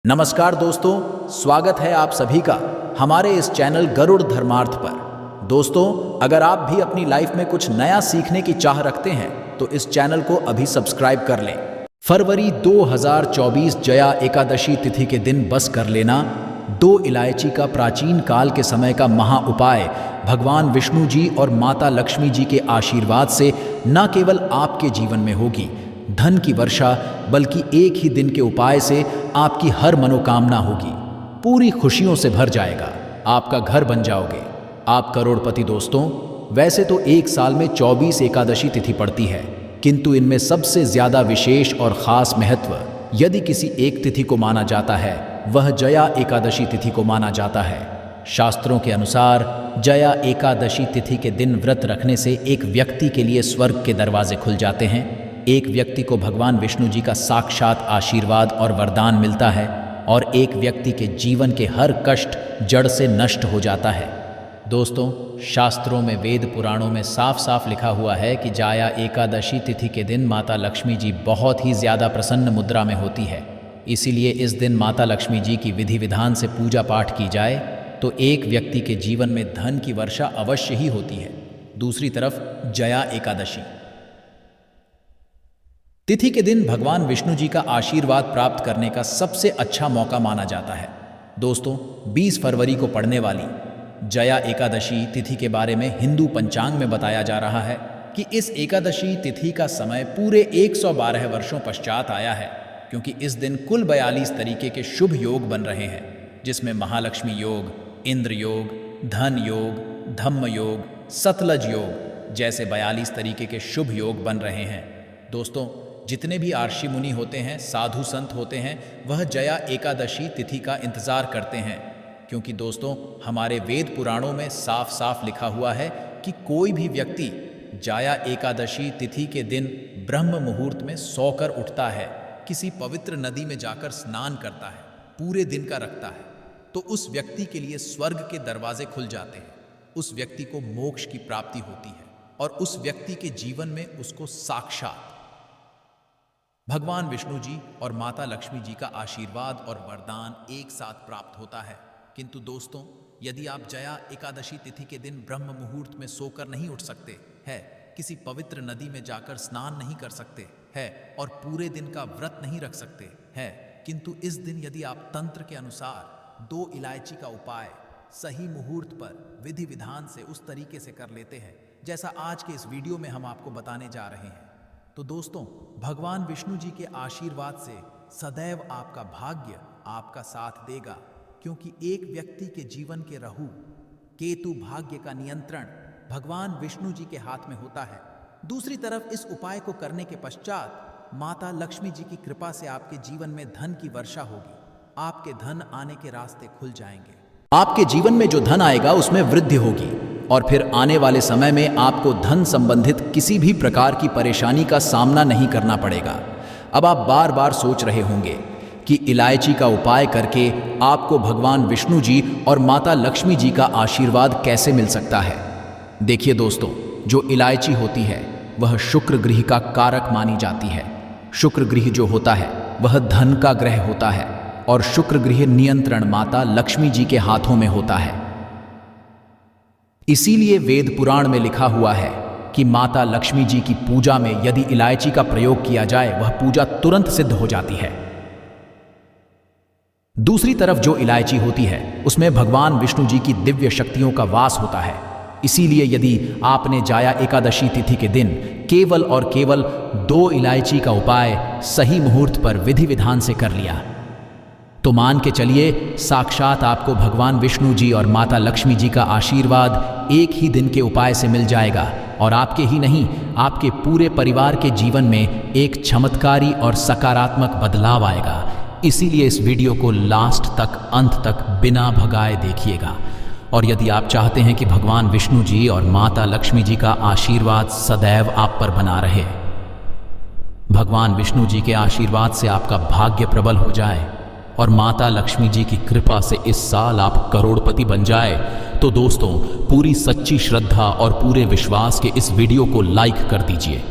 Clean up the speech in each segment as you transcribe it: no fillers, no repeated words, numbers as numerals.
नमस्कार दोस्तों, स्वागत है आप सभी का हमारे इस चैनल गरुड़ धर्मार्थ पर। दोस्तों, अगर आप भी अपनी लाइफ में कुछ नया सीखने की चाह रखते हैं तो इस चैनल को अभी सब्सक्राइब कर लें। फरवरी 2024 जया एकादशी तिथि के दिन बस कर लेना 2 इलायची का प्राचीन काल के समय का महा उपाय भगवान विष्णु जी और माता लक्ष्मी जी के आशीर्वाद से न केवल आपके जीवन में होगी धन की वर्षा, बल्कि एक ही दिन के उपाय से आपकी हर मनोकामना होगी, पूरी खुशियों से भर जाएगा, आपका घर बन जाओगे, आप करोड़पति। दोस्तों, वैसे तो एक साल में 24 एकादशी तिथि पड़ती है, किंतु इनमें सबसे ज्यादा विशेष और खास महत्व यदि किसी एक तिथि को माना जाता है वह जया एकादशी तिथि को माना जाता है। शास्त्रों के अनुसार जया एकादशी तिथि के दिन व्रत रखने से एक व्यक्ति के लिए स्वर्ग के दरवाजे खुल जाते हैं, एक व्यक्ति को भगवान विष्णु जी का साक्षात आशीर्वाद और वरदान मिलता है और एक व्यक्ति के जीवन के हर कष्ट जड़ से नष्ट हो जाता है। दोस्तों, शास्त्रों में, वेद पुराणों में साफ साफ लिखा हुआ है कि जया एकादशी तिथि के दिन माता लक्ष्मी जी बहुत ही ज़्यादा प्रसन्न मुद्रा में होती है। इसीलिए इस दिन माता लक्ष्मी जी की विधि विधान से पूजा पाठ की जाए तो एक व्यक्ति के जीवन में धन की वर्षा अवश्य ही होती है। दूसरी तरफ जया एकादशी तिथि के दिन भगवान विष्णु जी का आशीर्वाद प्राप्त करने का सबसे अच्छा मौका माना जाता है। दोस्तों, 20 फरवरी को पड़ने वाली जया एकादशी तिथि के बारे में हिंदू पंचांग में बताया जा रहा है कि इस एकादशी तिथि का समय पूरे 112 वर्षों पश्चात आया है, क्योंकि इस दिन कुल 42 तरीके के शुभ योग बन रहे हैं, जिसमें महालक्ष्मी योग, इंद्र योग, धन योग, धम्म योग, सतलज योग जैसे 42 तरीके के शुभ योग बन रहे हैं। दोस्तों, जितने भी आर्षि मुनि होते हैं, साधु संत होते हैं, वह जया एकादशी तिथि का इंतजार करते हैं, क्योंकि दोस्तों हमारे वेद पुराणों में साफ साफ लिखा हुआ है कि कोई भी व्यक्ति जया एकादशी तिथि के दिन ब्रह्म मुहूर्त में सोकर उठता है, किसी पवित्र नदी में जाकर स्नान करता है, पूरे दिन का रखता है, तो उस व्यक्ति के लिए स्वर्ग के दरवाजे खुल जाते हैं, उस व्यक्ति को मोक्ष की प्राप्ति होती है और उस व्यक्ति के जीवन में उसको साक्षात भगवान विष्णु जी और माता लक्ष्मी जी का आशीर्वाद और वरदान एक साथ प्राप्त होता है। किंतु दोस्तों, यदि आप जया एकादशी तिथि के दिन ब्रह्म मुहूर्त में सोकर नहीं उठ सकते हैं, किसी पवित्र नदी में जाकर स्नान नहीं कर सकते हैं और पूरे दिन का व्रत नहीं रख सकते हैं, किंतु इस दिन यदि आप तंत्र के अनुसार 2 इलायची का उपाय सही मुहूर्त पर विधि विधान से उस तरीके से कर लेते हैं जैसा आज के इस वीडियो में हम आपको बताने जा रहे हैं, तो दोस्तों भगवान विष्णु जी के आशीर्वाद से सदैव आपका भाग्य आपका साथ देगा, क्योंकि एक व्यक्ति के जीवन के राहु केतु भाग्य का नियंत्रण भगवान विष्णु जी के हाथ में होता है। दूसरी तरफ इस उपाय को करने के पश्चात माता लक्ष्मी जी की कृपा से आपके जीवन में धन की वर्षा होगी, आपके धन आने के रास्ते खुल जाएंगे, आपके जीवन में जो धन आएगा उसमें वृद्धि होगी और फिर आने वाले समय में आपको धन संबंधित किसी भी प्रकार की परेशानी का सामना नहीं करना पड़ेगा। अब आप बार बार सोच रहे होंगे कि इलायची का उपाय करके आपको भगवान विष्णु जी और माता लक्ष्मी जी का आशीर्वाद कैसे मिल सकता है। देखिए दोस्तों, जो इलायची होती है वह शुक्र ग्रह का कारक मानी जाती है। शुक्र ग्रह जो होता है वह धन का ग्रह होता है और शुक्र ग्रह नियंत्रण माता लक्ष्मी जी के हाथों में होता है। इसीलिए वेद पुराण में लिखा हुआ है कि माता लक्ष्मी जी की पूजा में यदि इलायची का प्रयोग किया जाए वह पूजा तुरंत सिद्ध हो जाती है। दूसरी तरफ जो इलायची होती है उसमें भगवान विष्णु जी की दिव्य शक्तियों का वास होता है। इसीलिए यदि आपने जया एकादशी तिथि के दिन केवल और केवल 2 इलायची का उपाय सही मुहूर्त पर विधि विधान से कर लिया तो मान के चलिए साक्षात आपको भगवान विष्णु जी और माता लक्ष्मी जी का आशीर्वाद एक ही दिन के उपाय से मिल जाएगा और आपके ही नहीं, आपके पूरे परिवार के जीवन में एक चमत्कारी और सकारात्मक बदलाव आएगा। इसीलिए इस वीडियो को लास्ट तक, अंत तक बिना भगाए देखिएगा। और यदि आप चाहते हैं कि भगवान विष्णु जी और माता लक्ष्मी जी का आशीर्वाद सदैव आप पर बना रहे, भगवान विष्णु जी के आशीर्वाद से आपका भाग्य प्रबल हो जाए और माता लक्ष्मी जी की कृपा से इस साल आप करोड़पति बन जाए, तो दोस्तों पूरी सच्ची श्रद्धा और पूरे विश्वास के इस वीडियो को लाइक कर दीजिए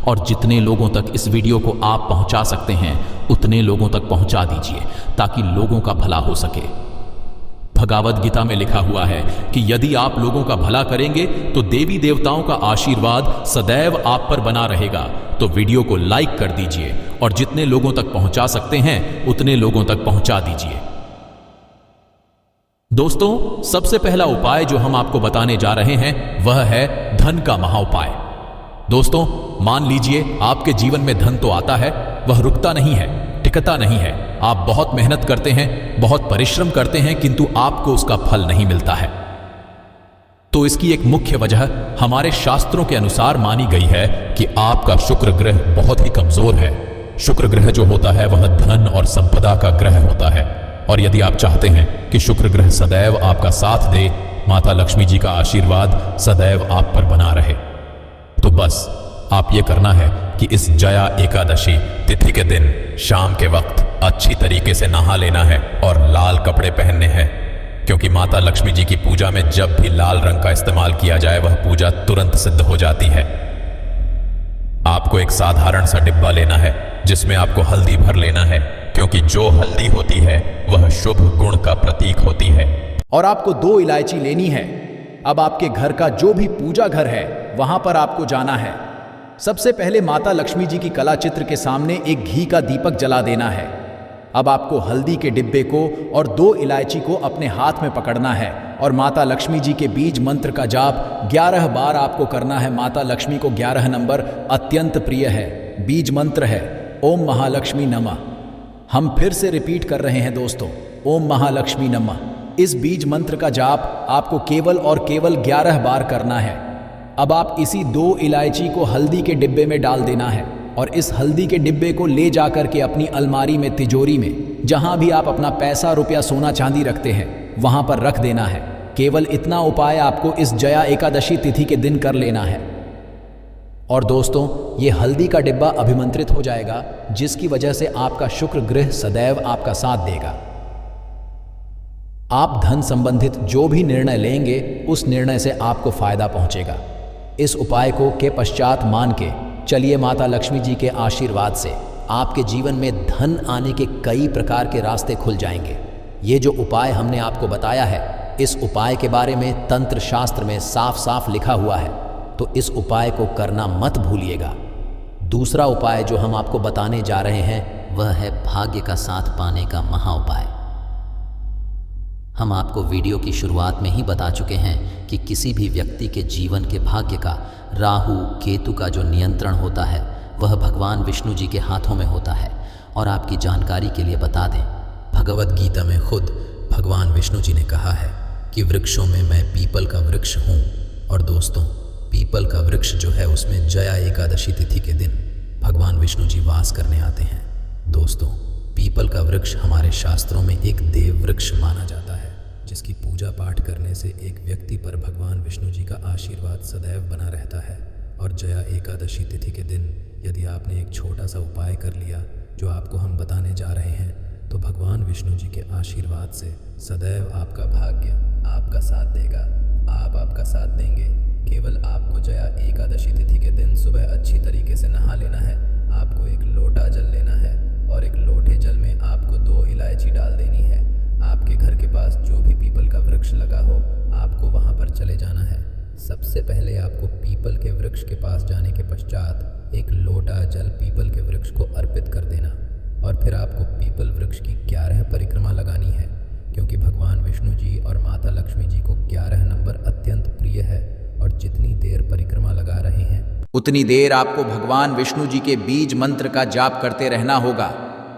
और जितने लोगों तक इस वीडियो को आप पहुंचा सकते हैं उतने लोगों तक पहुंचा दीजिए ताकि लोगों का भला हो सके। भगवद गीता में लिखा हुआ है कि यदि आप लोगों का भला करेंगे तो देवी देवताओं का आशीर्वाद सदैव आप पर बना रहेगा। तो वीडियो को लाइक कर दीजिए और जितने लोगों तक पहुंचा सकते हैं उतने लोगों तक पहुंचा दीजिए। दोस्तों, सबसे पहला उपाय जो हम आपको बताने जा रहे हैं वह है धन का महाउपाय। दोस्तों, मान लीजिए आपके जीवन में धन तो आता है, वह रुकता नहीं है, टिकता नहीं है। आप बहुत मेहनत करते हैं, बहुत परिश्रम करते हैं, किंतु आपको उसका फल नहीं मिलता है। तो इसकी एक मुख्य वजह हमारे शास्त्रों के अनुसार मानी गई है कि आपका शुक्र ग्रह बहुत ही कमजोर है। शुक्र ग्रह जो होता है वह धन और संपदा का ग्रह होता है। और यदि आप चाहते हैं कि शुक्र ग्रह सदैव आपका साथ दे, माता लक्ष्मी जी का आशीर्वाद सदैव आप पर बना रहे, तो बस आप ये करना है कि इस जया एकादशी तिथि के दिन शाम के वक्त अच्छी तरीके से नहा लेना है और लाल कपड़े पहनने हैं, क्योंकि माता लक्ष्मी जी की पूजा में जब भी लाल रंग का इस्तेमाल किया जाए वह पूजा तुरंत सिद्ध हो जाती है। आपको एक साधारण सा डिब्बा लेना है जिसमें आपको हल्दी भर लेना है, क्योंकि जो हल्दी होती है वह शुभ गुण का प्रतीक होती है। और आपको 2 इलायची लेनी है। अब आपके घर का जो भी पूजा घर है वहां पर आपको जाना है। सबसे पहले माता लक्ष्मी जी की कला चित्र के सामने एक घी का दीपक जला देना है। अब आपको हल्दी के डिब्बे को और 2 इलायची को अपने हाथ में पकड़ना है और माता लक्ष्मी जी के बीज मंत्र का जाप 11 बार आपको करना है। माता लक्ष्मी को 11 नंबर अत्यंत प्रिय है। बीज मंत्र है ओम महालक्ष्मी नमः। हम फिर से रिपीट कर रहे हैं दोस्तों, ओम महालक्ष्मी नमः। इस बीज मंत्र का जाप आपको केवल और केवल 11 बार करना है। अब आप इसी 2 इलायची को हल्दी के डिब्बे में डाल देना है और इस हल्दी के डिब्बे को ले जाकर के अपनी अलमारी में, तिजोरी में, जहां भी आप अपना पैसा, रुपया, सोना चांदी रखते हैं वहां पर रख देना है। केवल इतना उपाय आपको इस जया एकादशी तिथि के दिन कर लेना है। और दोस्तों, ये हल्दी का डिब्बा अभिमंत्रित हो जाएगा, जिसकी वजह से आपका शुक्र ग्रह सदैव आपका साथ देगा। आप धन संबंधित जो भी निर्णय लेंगे उस निर्णय से आपको फायदा पहुंचेगा। इस उपाय को के पश्चात मान के चलिए माता लक्ष्मी जी के आशीर्वाद से आपके जीवन में धन आने के कई प्रकार के रास्ते खुल जाएंगे। ये जो उपाय हमने आपको बताया है, इस उपाय के बारे में तंत्र शास्त्र में साफ साफ लिखा हुआ है, तो इस उपाय को करना मत भूलिएगा। दूसरा उपाय जो हम आपको बताने जा रहे हैं वह है भाग्य का साथ पाने का महाउपाय। हम आपको वीडियो की शुरुआत में ही बता चुके हैं कि किसी भी व्यक्ति के जीवन के भाग्य का राहु केतु का जो नियंत्रण होता है वह भगवान विष्णु जी के हाथों में होता है। और आपकी जानकारी के लिए बता दें, भगवद गीता में खुद भगवान विष्णु जी ने कहा है कि वृक्षों में मैं पीपल का वृक्ष हूँ। और दोस्तों, पीपल का वृक्ष जो है उसमें जया एकादशी तिथि के दिन भगवान विष्णु जी वास करने आते हैं। दोस्तों, पीपल का वृक्ष हमारे शास्त्रों में एक देव वृक्ष माना जाता है, जिसकी पूजा पाठ करने से एक व्यक्ति पर भगवान विष्णु जी का आशीर्वाद सदैव बना रहता है। और जया एकादशी तिथि के दिन यदि आपने एक छोटा सा उपाय कर लिया जो आपको हम बताने जा रहे हैं, तो भगवान विष्णु जी के आशीर्वाद से सदैव आपका भाग्य आपका साथ देगा, आप आपका साथ देंगे। केवल आपको जया एकादशी तिथि के दिन सुबह अच्छी तरीके से नहा लेना है। आपको एक लोटा जल लेना है और एक लोटे जल में आपको 2 इलायची डाल देनी है। आपके घर के पास जो भी पीपल का वृक्ष लगा हो, आपको वहां पर चले जाना है। सबसे पहले आपको पीपल के वृक्ष के पास जाने के पश्चात एक लोटा जल पीपल के वृक्ष को अर्पित कर देना और फिर आपको पीपल वृक्ष की 11 परिक्रमा लगानी है, क्योंकि भगवान विष्णु जी और माता लक्ष्मी जी को 11 नंबर अत्यंत प्रिय है। और जितनी देर परिक्रमा लगा रहे हैं उतनी देर आपको भगवान विष्णु जी के बीज मंत्र का जाप करते रहना होगा।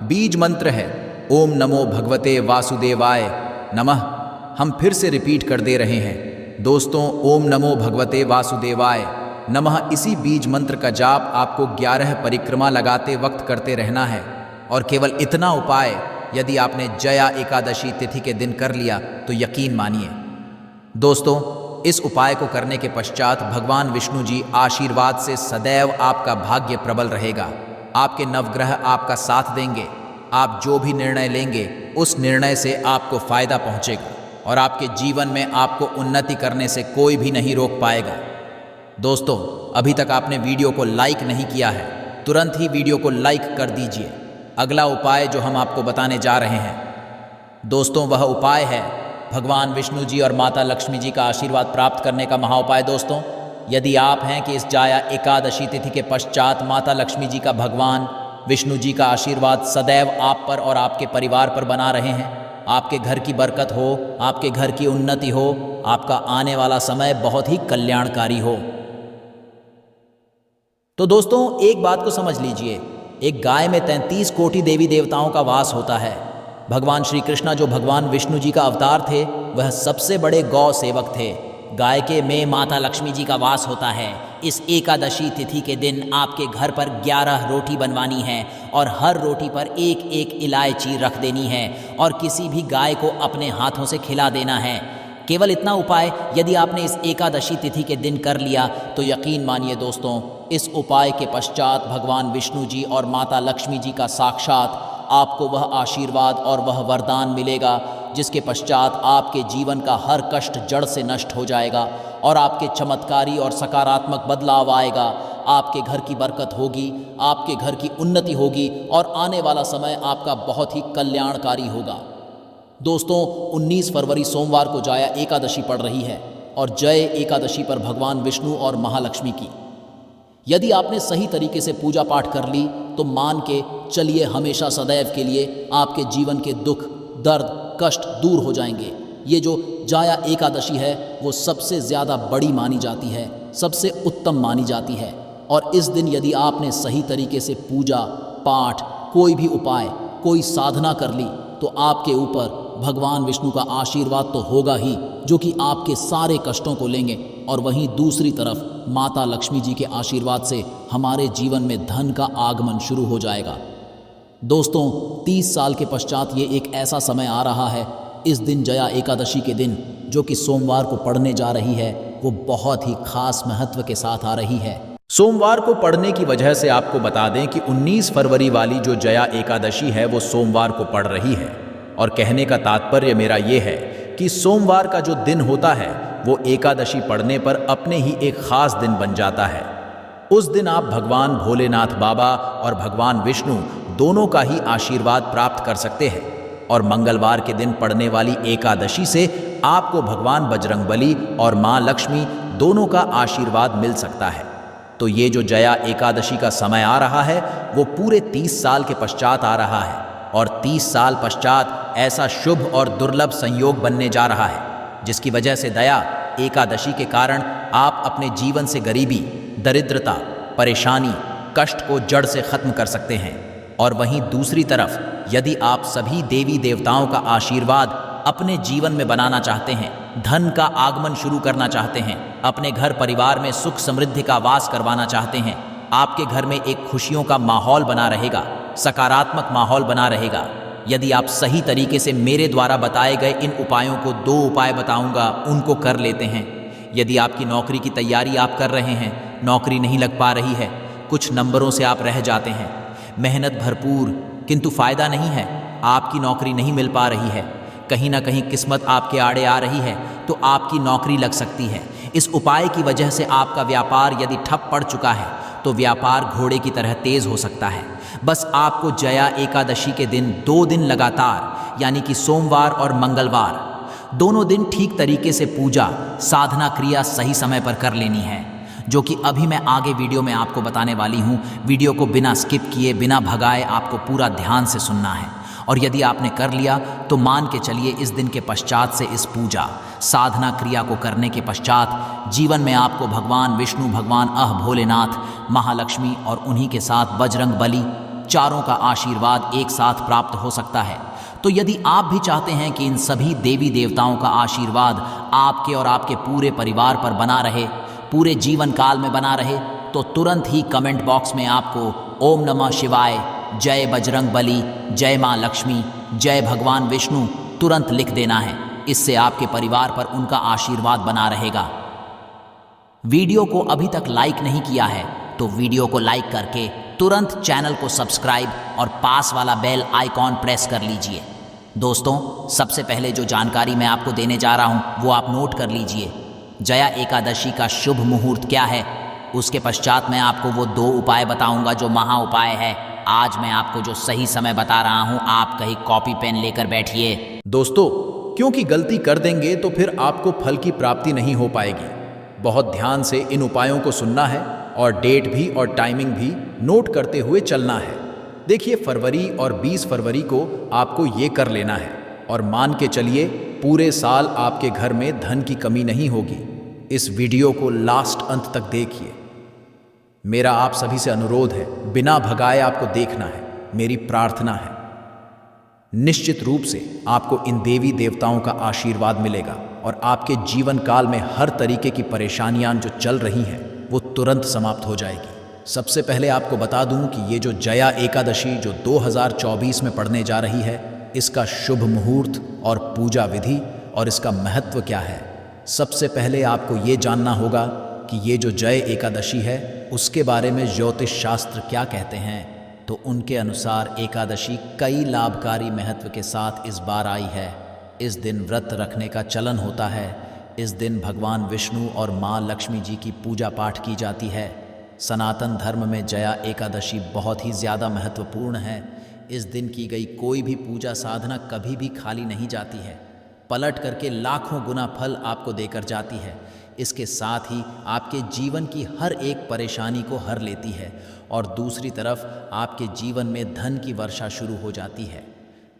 बीज मंत्र है ओम नमो भगवते वासुदेवाय नमः। हम फिर से रिपीट कर दे रहे हैं दोस्तों, ओम नमो भगवते वासुदेवाय नमः। इसी बीज मंत्र का जाप आपको 11 परिक्रमा लगाते वक्त करते रहना है। और केवल इतना उपाय यदि आपने जया एकादशी तिथि के दिन कर लिया तो यकीन मानिए दोस्तों, इस उपाय को करने के पश्चात भगवान विष्णु जी आशीर्वाद से सदैव आपका भाग्य प्रबल रहेगा। आपके नवग्रह आपका साथ देंगे। आप जो भी निर्णय लेंगे उस निर्णय से आपको फायदा पहुंचेगा और आपके जीवन में आपको उन्नति करने से कोई भी नहीं रोक पाएगा। दोस्तों, अभी तक आपने वीडियो को लाइक नहीं किया है, तुरंत ही वीडियो को लाइक कर दीजिए। अगला उपाय जो हम आपको बताने जा रहे हैं दोस्तों, वह उपाय है भगवान विष्णु जी और माता लक्ष्मी जी का आशीर्वाद प्राप्त करने का महाउपाय। दोस्तों, यदि आप हैं कि इस जाया एकादशी तिथि के पश्चात माता लक्ष्मी जी का, भगवान विष्णु जी का आशीर्वाद सदैव आप पर और आपके परिवार पर बना रहे हैं, आपके घर की बरकत हो, आपके घर की उन्नति हो, आपका आने वाला समय बहुत ही कल्याणकारी हो, तो दोस्तों एक बात को समझ लीजिए, एक गाय में 33 कोटि देवी देवताओं का वास होता है। भगवान श्री कृष्णा जो भगवान विष्णु जी का अवतार थे, वह सबसे बड़े गौ सेवक थे। गाय के में माता लक्ष्मी जी का वास होता है। इस एकादशी तिथि के दिन आपके घर पर 11 रोटी बनवानी है और हर रोटी पर एक एक इलायची रख देनी है और किसी भी गाय को अपने हाथों से खिला देना है। केवल इतना उपाय यदि आपने इस एकादशी तिथि के दिन कर लिया तो यकीन मानिए दोस्तों, इस उपाय के पश्चात भगवान विष्णु जी और माता लक्ष्मी जी का साक्षात आपको वह आशीर्वाद और वह वरदान मिलेगा जिसके पश्चात आपके जीवन का हर कष्ट जड़ से नष्ट हो जाएगा और आपके चमत्कारी और सकारात्मक बदलाव आएगा। आपके घर की बरकत होगी, आपके घर की उन्नति होगी और आने वाला समय आपका बहुत ही कल्याणकारी होगा। दोस्तों, 19 फरवरी सोमवार को जया एकादशी पड़ रही है और जय एकादशी पर भगवान विष्णु और महालक्ष्मी की यदि आपने सही तरीके से पूजा पाठ कर ली तो मान के चलिए हमेशा सदैव के लिए आपके जीवन के दुख, दर्द, कष्ट दूर हो जाएंगे। ये जो जया एकादशी है वो सबसे ज़्यादा बड़ी मानी जाती है, सबसे उत्तम मानी जाती है और इस दिन यदि आपने सही तरीके से पूजा पाठ, कोई भी उपाय, कोई साधना कर ली तो आपके ऊपर भगवान विष्णु का आशीर्वाद तो होगा ही, जो कि आपके सारे कष्टों को लेंगे और वहीं दूसरी तरफ माता लक्ष्मी जी के आशीर्वाद से हमारे जीवन में धन का आगमन शुरू हो जाएगा। दोस्तों, 30 साल के पश्चात ये एक ऐसा समय आ रहा है, इस दिन जया एकादशी के दिन जो कि सोमवार को पड़ने जा रही है, वो बहुत ही खास महत्व के साथ आ रही है। सोमवार को पड़ने की वजह से आपको बता दें कि 19 फरवरी वाली जो जया एकादशी है वो सोमवार को पड़ रही है और कहने का तात्पर्य मेरा ये है कि सोमवार का जो दिन होता है वो एकादशी पड़ने पर अपने ही एक खास दिन बन जाता है। उस दिन आप भगवान भोलेनाथ बाबा और भगवान विष्णु दोनों का ही आशीर्वाद प्राप्त कर सकते हैं और मंगलवार के दिन पड़ने वाली एकादशी से आपको भगवान बजरंगबली और माँ लक्ष्मी दोनों का आशीर्वाद मिल सकता है। तो ये जो जया एकादशी का समय आ रहा है वो पूरे 30 साल के पश्चात आ रहा है और 30 साल पश्चात ऐसा शुभ और दुर्लभ संयोग बनने जा रहा है जिसकी वजह से दया एकादशी के कारण आप अपने जीवन से गरीबी, दरिद्रता, परेशानी, कष्ट को जड़ से खत्म कर सकते हैं। और वहीं दूसरी तरफ यदि आप सभी देवी देवताओं का आशीर्वाद अपने जीवन में बनाना चाहते हैं, धन का आगमन शुरू करना चाहते हैं, अपने घर परिवार में सुख समृद्धि का वास करवाना चाहते हैं, आपके घर में एक खुशियों का माहौल बना रहेगा, सकारात्मक माहौल बना रहेगा। यदि आप सही तरीके से मेरे द्वारा बताए गए इन उपायों को, 2 उपाय बताऊंगा, उनको कर लेते हैं। यदि आपकी नौकरी की तैयारी आप कर रहे हैं, नौकरी नहीं लग पा रही है, कुछ नंबरों से आप रह जाते हैं, मेहनत भरपूर किंतु फ़ायदा नहीं है, आपकी नौकरी नहीं मिल पा रही है, कहीं ना कहीं किस्मत आपके आड़े आ रही है तो आपकी नौकरी लग सकती है। इस उपाय की वजह से आपका व्यापार यदि ठप पड़ चुका है तो व्यापार घोड़े की तरह तेज हो सकता है। बस आपको जया एकादशी के दिन 2 दिन लगातार यानी कि सोमवार और मंगलवार दोनों दिन ठीक तरीके से पूजा साधना क्रिया सही समय पर कर लेनी है, जो कि अभी मैं आगे वीडियो में आपको बताने वाली हूँ। वीडियो को बिना स्किप किए, बिना भगाए आपको पूरा ध्यान से सुनना है और यदि आपने कर लिया तो मान के चलिए इस दिन के पश्चात से इस पूजा साधना क्रिया को करने के पश्चात जीवन में आपको भगवान विष्णु, भगवान भोलेनाथ, महालक्ष्मी और उन्हीं के साथ बजरंग बली चारों का आशीर्वाद एक साथ प्राप्त हो सकता है। तो यदि आप भी चाहते हैं कि इन सभी देवी देवताओं का आशीर्वाद आपके और आपके पूरे परिवार पर बना रहे, पूरे जीवन काल में बना रहे, तो तुरंत ही कमेंट बॉक्स में आपको ओम नमः शिवाय, जय बजरंग बली, जय माँ लक्ष्मी, जय भगवान विष्णु तुरंत लिख देना है। इससे आपके परिवार पर उनका आशीर्वाद बना रहेगा। वीडियो को अभी तक लाइक नहीं किया है तो वीडियो को लाइक करके तुरंत चैनल को सब्सक्राइब और पास वाला बेल आइकॉन प्रेस कर लीजिए। दोस्तों, सबसे पहले जो जानकारी मैं आपको देने जा रहा हूं वो आप नोट कर लीजिए। जया एकादशी का शुभ मुहूर्त क्या है, उसके पश्चात मैं आपको वो 2 उपाय बताऊंगा जो महा उपाय है। आज मैं आपको जो सही समय बता रहा हूं, आप कहीं कॉपी पेन लेकर बैठिए। दोस्तों, क्योंकि गलती कर देंगे तो फिर आपको फल की प्राप्ति नहीं हो पाएगी। बहुत ध्यान से इन उपायों को सुनना है और डेट भी और टाइमिंग भी नोट करते हुए चलना है। देखिए, फरवरी और 20 फरवरी को आपको ये कर लेना है और मान के चलिए पूरे साल आपके घर में धन की कमी नहीं होगी। इस वीडियो को लास्ट अंत तक देखिए। मेरा आप सभी से अनुरोध है, बिना भगाए आपको देखना है। मेरी प्रार्थना है, निश्चित रूप से आपको इन देवी देवताओं का आशीर्वाद मिलेगा और आपके जीवन काल में हर तरीके की परेशानियां जो चल रही हैं वो तुरंत समाप्त हो जाएगी। सबसे पहले आपको बता दूं कि ये जो जया एकादशी जो 2024 में पड़ने जा रही है, इसका शुभ मुहूर्त और पूजा विधि और इसका महत्व क्या है। सबसे पहले आपको ये जानना होगा कि ये जो जय एकादशी है उसके बारे में ज्योतिष शास्त्र क्या कहते हैं। तो उनके अनुसार एकादशी कई लाभकारी महत्व के साथ इस बार आई है। इस दिन व्रत रखने का चलन होता है। इस दिन भगवान विष्णु और माँ लक्ष्मी जी की पूजा पाठ की जाती है। सनातन धर्म में जया एकादशी बहुत ही ज़्यादा महत्वपूर्ण है। इस दिन की गई कोई भी पूजा साधना कभी भी खाली नहीं जाती है, पलट करके लाखों गुना फल आपको देकर जाती है। इसके साथ ही आपके जीवन की हर एक परेशानी को हर लेती है और दूसरी तरफ आपके जीवन में धन की वर्षा शुरू हो जाती है।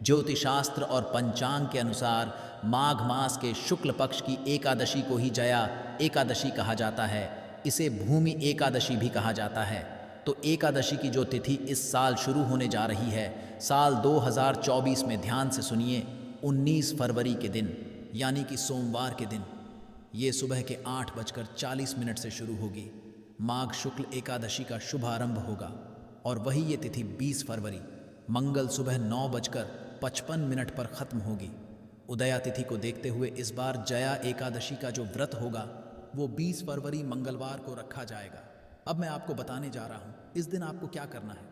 ज्योतिषास्त्र और पंचांग के अनुसार माघ मास के शुक्ल पक्ष की एकादशी को ही जया एकादशी कहा जाता है। इसे भूमि एकादशी भी कहा जाता है। तो एकादशी की जो तिथि इस साल शुरू होने जा रही है, साल 2024 में, ध्यान से सुनिए, 19 फरवरी के दिन यानी कि सोमवार के दिन, ये सुबह के 8:40 से शुरू होगी। माघ शुक्ल एकादशी का शुभारंभ होगा और वही ये तिथि 20 फरवरी मंगल सुबह 9:55 पर ख़त्म होगी। उदया तिथि को देखते हुए इस बार जया एकादशी का जो व्रत होगा वो 20 फरवरी मंगलवार को रखा जाएगा। अब मैं आपको बताने जा रहा हूँ इस दिन आपको क्या करना है।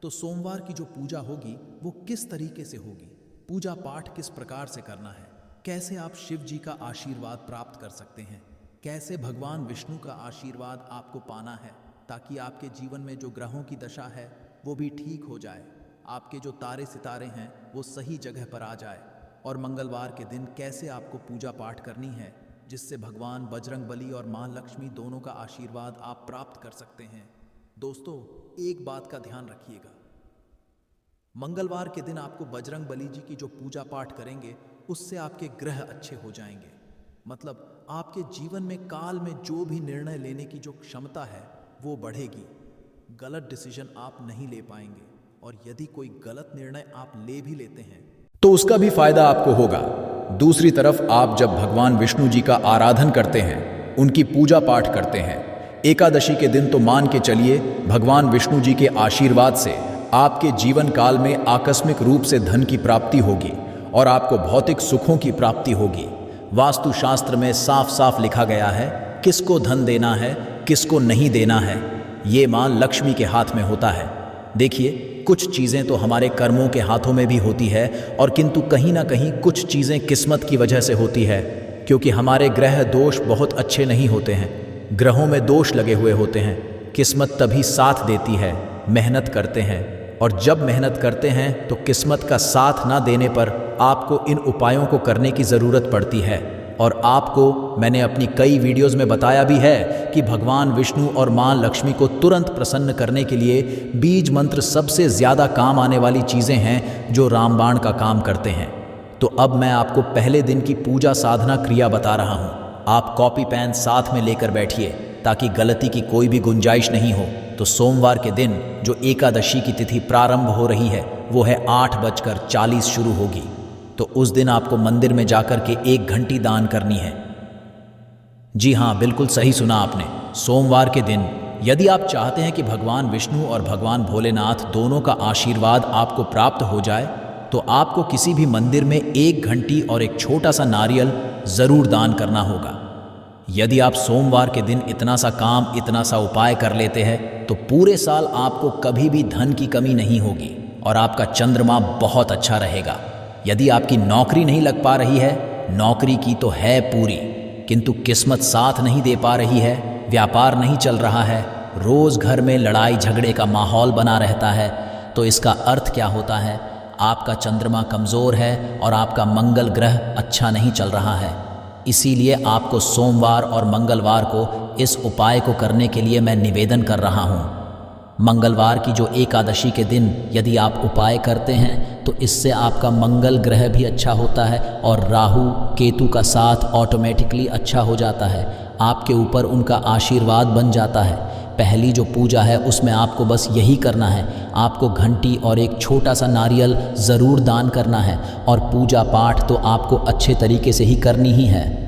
तो सोमवार की जो पूजा होगी वो किस तरीके से होगी, पूजा पाठ किस प्रकार से करना है, कैसे आप शिव जी का आशीर्वाद प्राप्त कर सकते हैं, कैसे भगवान विष्णु का आशीर्वाद आपको पाना है ताकि आपके जीवन में जो ग्रहों की दशा है वो भी ठीक हो जाए, आपके जो तारे सितारे हैं वो सही जगह पर आ जाए, और मंगलवार के दिन कैसे आपको पूजा पाठ करनी है जिससे भगवान बजरंगबली और माँ लक्ष्मी दोनों का आशीर्वाद आप प्राप्त कर सकते हैं। दोस्तों, एक बात का ध्यान रखिएगा, मंगलवार के दिन आपको बजरंगबली जी की जो पूजा पाठ करेंगे उससे आपके ग्रह अच्छे हो जाएंगे। मतलब आपके जीवन में काल में जो भी निर्णय लेने की जो क्षमता है वो बढ़ेगी। गलत डिसीजन आप नहीं ले पाएंगे और यदि कोई गलत निर्णय आप ले भी लेते हैं तो उसका भी फायदा आपको होगा। दूसरी तरफ आप जब भगवान विष्णु जी का आराधन करते हैं, उनकी पूजा पाठ करते हैं एकादशी के दिन, तो मान के चलिए भगवान विष्णु जी के आशीर्वाद से आपके जीवन काल में आकस्मिक रूप से धन की प्राप्ति होगी और आपको भौतिक सुखों की प्राप्ति होगी। वास्तुशास्त्र में साफ साफ लिखा गया है किसको धन देना है, किसको नहीं देना है, ये माँ लक्ष्मी के हाथ में होता है। देखिए, कुछ चीज़ें तो हमारे कर्मों के हाथों में भी होती है और किंतु कहीं ना कहीं कुछ चीज़ें किस्मत की वजह से होती है, क्योंकि हमारे ग्रह दोष बहुत अच्छे नहीं होते हैं, ग्रहों में दोष लगे हुए होते हैं। किस्मत तभी साथ देती है, मेहनत करते हैं, और जब मेहनत करते हैं तो किस्मत का साथ ना देने पर आपको इन उपायों को करने की ज़रूरत पड़ती है। और आपको मैंने अपनी कई वीडियोज़ में बताया भी है कि भगवान विष्णु और माँ लक्ष्मी को तुरंत प्रसन्न करने के लिए बीज मंत्र सबसे ज़्यादा काम आने वाली चीज़ें हैं जो रामबाण का काम करते हैं। तो अब मैं आपको पहले दिन की पूजा साधना क्रिया बता रहा हूँ। आप कॉपी पेन साथ में लेकर बैठिए ताकि गलती की कोई भी गुंजाइश नहीं हो। तो सोमवार के दिन जो एकादशी की तिथि प्रारंभ हो रही है वो है 8:40 शुरू होगी। तो उस दिन आपको मंदिर में जाकर के 1 घंटी दान करनी है। जी हाँ, बिल्कुल सही सुना आपने। सोमवार के दिन यदि आप चाहते हैं कि भगवान विष्णु और भगवान भोलेनाथ दोनों का आशीर्वाद आपको प्राप्त हो जाए तो आपको किसी भी मंदिर में 1 घंटी और एक छोटा सा नारियल ज़रूर दान करना होगा। यदि आप सोमवार के दिन इतना सा काम, इतना सा उपाय कर लेते हैं तो पूरे साल आपको कभी भी धन की कमी नहीं होगी और आपका चंद्रमा बहुत अच्छा रहेगा। यदि आपकी नौकरी नहीं लग पा रही है, नौकरी की तो है पूरी। किंतु किस्मत साथ नहीं दे पा रही है, व्यापार नहीं चल रहा है, रोज घर में लड़ाई झगड़े का माहौल बना रहता है, तो इसका अर्थ क्या होता है? आपका चंद्रमा कमज़ोर है और आपका मंगल ग्रह अच्छा नहीं चल रहा है। इसीलिए आपको सोमवार और मंगलवार को इस उपाय को करने के लिए मैं निवेदन कर रहा हूँ। मंगलवार की जो एकादशी के दिन यदि आप उपाय करते हैं तो इससे आपका मंगल ग्रह भी अच्छा होता है और राहु केतु का साथ ऑटोमेटिकली अच्छा हो जाता है। आपके ऊपर उनका आशीर्वाद बन जाता है। पहली जो पूजा है उसमें आपको बस यही करना है, आपको घंटी और एक छोटा सा नारियल ज़रूर दान करना है और पूजा पाठ तो आपको अच्छे तरीके से ही करनी ही है।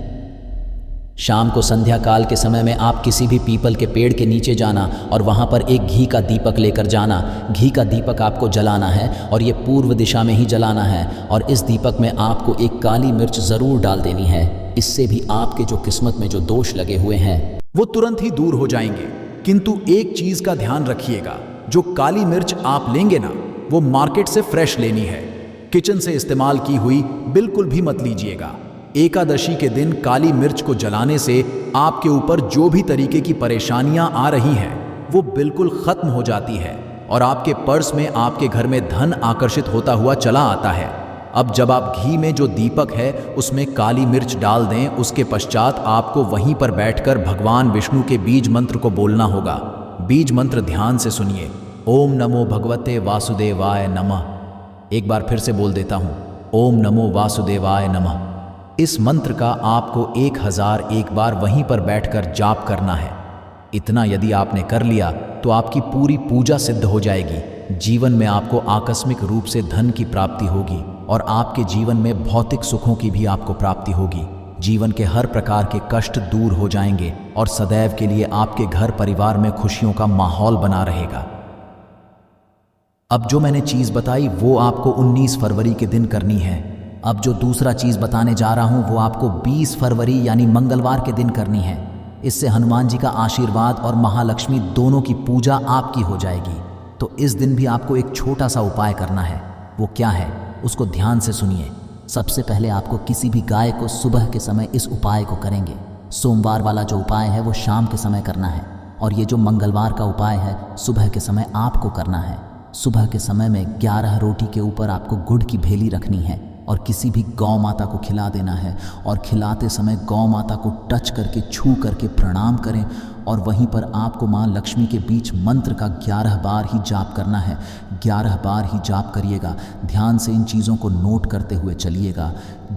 शाम को संध्या काल के समय में आप किसी भी पीपल के पेड़ के नीचे जाना और वहाँ पर एक घी का दीपक लेकर जाना। घी का दीपक आपको जलाना है और ये पूर्व दिशा में ही जलाना है और इस दीपक में आपको एक काली मिर्च ज़रूर डाल देनी है। इससे भी आपके जो किस्मत में जो दोष लगे हुए हैं वो तुरंत ही दूर हो जाएंगे। किंतु एक चीज का ध्यान रखिएगा, जो काली मिर्च आप लेंगे ना वो मार्केट से फ्रेश लेनी है, किचन से इस्तेमाल की हुई बिल्कुल भी मत लीजिएगा। एकादशी के दिन काली मिर्च को जलाने से आपके ऊपर जो भी तरीके की परेशानियां आ रही हैं वो बिल्कुल खत्म हो जाती है और आपके पर्स में आपके घर में धन आकर्षित होता हुआ चला आता है। अब जब आप घी में जो दीपक है उसमें काली मिर्च डाल दें, उसके पश्चात आपको वहीं पर बैठकर भगवान विष्णु के बीज मंत्र को बोलना होगा। बीज मंत्र ध्यान से सुनिए। ओम नमो भगवते वासुदेवाय नमः। एक बार फिर से बोल देता हूँ, ओम नमो वासुदेवाय नमः। इस मंत्र का आपको 1001 बार वहीं पर बैठकर जाप करना है। इतना यदि आपने कर लिया तो आपकी पूरी पूजा सिद्ध हो जाएगी। जीवन में आपको आकस्मिक रूप से धन की प्राप्ति होगी और आपके जीवन में भौतिक सुखों की भी आपको प्राप्ति होगी। जीवन के हर प्रकार के कष्ट दूर हो जाएंगे और सदैव के लिए आपके घर परिवार में खुशियों का माहौल बना रहेगा। अब जो मैंने चीज़ बताई वो आपको 19 फरवरी के दिन करनी है। अब जो दूसरा चीज़ बताने जा रहा हूँ वो आपको 20 फरवरी यानी मंगलवार के दिन करनी है। इससे हनुमान जी का आशीर्वाद और महालक्ष्मी दोनों की पूजा आपकी हो जाएगी। तो इस दिन भी आपको एक छोटा सा उपाय करना है। वो क्या है उसको ध्यान से सुनिए। सबसे पहले आपको किसी भी गाय को सुबह के समय इस उपाय को करेंगे। सोमवार वाला जो उपाय है वो शाम के समय करना है और ये जो मंगलवार का उपाय है सुबह के समय आपको करना है। सुबह के समय में 11 रोटी के ऊपर आपको गुड़ की भेली रखनी है और किसी भी गौ माता को खिला देना है और खिलाते समय गौ माता को टच करके छू करके प्रणाम करें और वहीं पर आपको माँ लक्ष्मी के बीच मंत्र का 11 बार ही जाप करना है। 11 बार ही जाप करिएगा। ध्यान से इन चीज़ों को नोट करते हुए चलिएगा।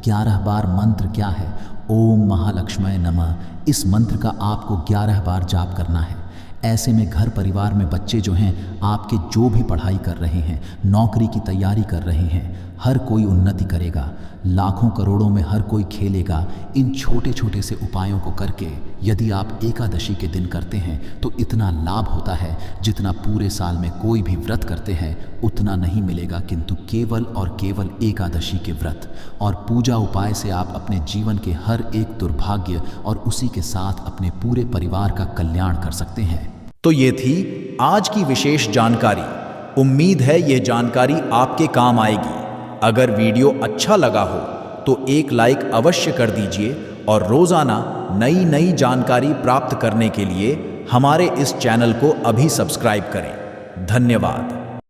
11 बार मंत्र क्या है? ओम महालक्ष्मी नमः। इस मंत्र का आपको 11 बार जाप करना है। ऐसे में घर परिवार में बच्चे जो हैं आपके जो भी पढ़ाई कर रहे हैं, नौकरी की तैयारी कर रहे हैं, हर कोई उन्नति करेगा। लाखों करोड़ों में हर कोई खेलेगा। इन छोटे छोटे से उपायों को करके यदि आप एकादशी के दिन करते हैं तो इतना लाभ होता है जितना पूरे साल में कोई भी व्रत करते हैं उतना नहीं मिलेगा। किंतु केवल और केवल एकादशी के व्रत और पूजा उपाय से आप अपने जीवन के हर एक दुर्भाग्य और उसी के साथ अपने पूरे परिवार का कल्याण कर सकते हैं। तो ये थी आज की विशेष जानकारी। उम्मीद है ये जानकारी आपके काम आएगी। अगर वीडियो अच्छा लगा हो तो एक लाइक अवश्य कर दीजिए और रोज़ाना नई नई जानकारी प्राप्त करने के लिए हमारे इस चैनल को अभी सब्सक्राइब करें। धन्यवाद।